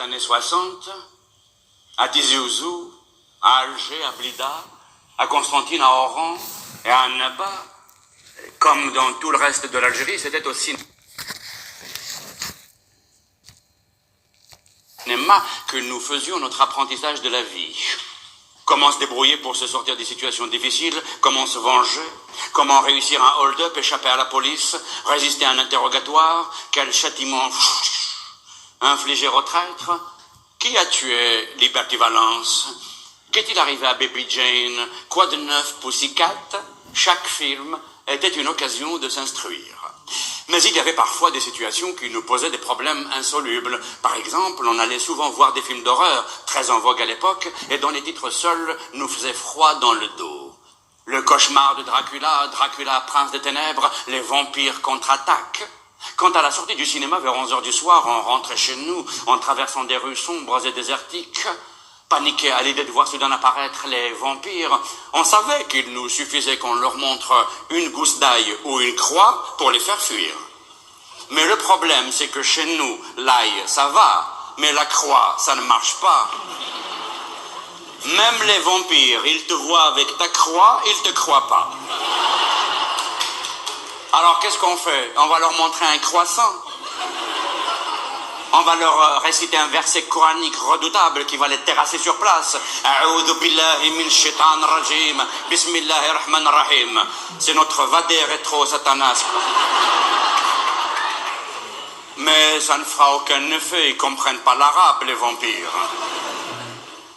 années 60, à Tizi Ouzou, à Alger, à Blida, à Constantine, à Oran et à Annaba, comme dans tout le reste de l'Algérie, c'était au cinéma que nous faisions notre apprentissage de la vie. Comment se débrouiller pour se sortir des situations difficiles, comment se venger, comment réussir un hold-up, échapper à la police, résister à un interrogatoire, quel châtiment infliger au traître. Qui a tué Liberty Valance? Qu'est-il arrivé à Baby Jane? Quoi de neuf Pussycat? Chaque film était une occasion de s'instruire. Mais il y avait parfois des situations qui nous posaient des problèmes insolubles. Par exemple, on allait souvent voir des films d'horreur, très en vogue à l'époque, et dont les titres seuls nous faisaient froid dans le dos. Le cauchemar de Dracula, Dracula, prince des ténèbres, les vampires contre-attaquent. Quand à la sortie du cinéma vers 11h du soir, on rentrait chez nous en traversant des rues sombres et désertiques, paniqués à l'idée de voir soudain apparaître les vampires, on savait qu'il nous suffisait qu'on leur montre une gousse d'ail ou une croix pour les faire fuir. Mais le problème, c'est que chez nous, l'ail, ça va, mais la croix, ça ne marche pas. Même les vampires, ils te voient avec ta croix, ils te croient pas. Alors qu'est-ce qu'on fait? On va leur montrer un croissant. On va leur réciter un verset coranique redoutable qui va les terrasser sur place. A'oudhu billahi min shaitan rajim. Bismillahir rahmanir rahim. C'est notre vadé rétro satanas. Mais ça ne fera aucun effet, ils comprennent pas l'arabe, les vampires.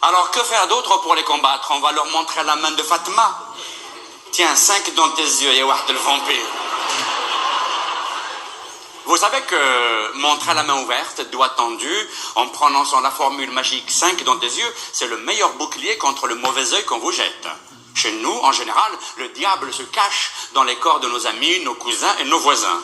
Alors que faire d'autre pour les combattre? On va leur montrer la main de Fatma. Tiens, 5 dans tes yeux, ya wahd le vampire. Vous savez que montrer la main ouverte, doigt tendu, en prononçant la formule magique 5 dans tes yeux, c'est le meilleur bouclier contre le mauvais œil qu'on vous jette. Chez nous, en général, le diable se cache dans les corps de nos amis, nos cousins et nos voisins.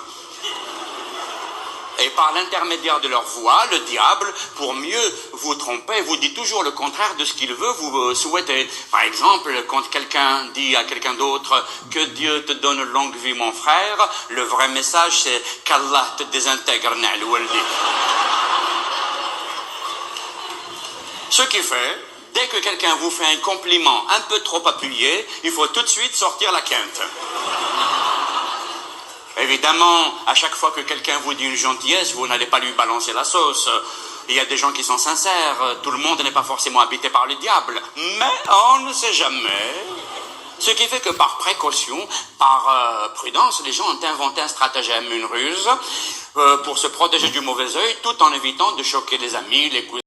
Et par l'intermédiaire de leur voix, le diable, pour mieux vous tromper, vous dit toujours le contraire de ce qu'il veut vous souhaiter. Par exemple, quand quelqu'un dit à quelqu'un d'autre « Que Dieu te donne longue vie, mon frère », le vrai message, c'est « Qu'Allah te désintègre, Na'l Waldi ». Ce qui fait, dès que quelqu'un vous fait un compliment un peu trop appuyé, il faut tout de suite sortir la quinte. Évidemment, à chaque fois que quelqu'un vous dit une gentillesse, vous n'allez pas lui balancer la sauce. Il y a des gens qui sont sincères, tout le monde n'est pas forcément habité par le diable, mais on ne sait jamais. Ce qui fait que par précaution, par prudence, les gens ont inventé un stratagème, une ruse, pour se protéger du mauvais œil, tout en évitant de choquer les amis, les cousins.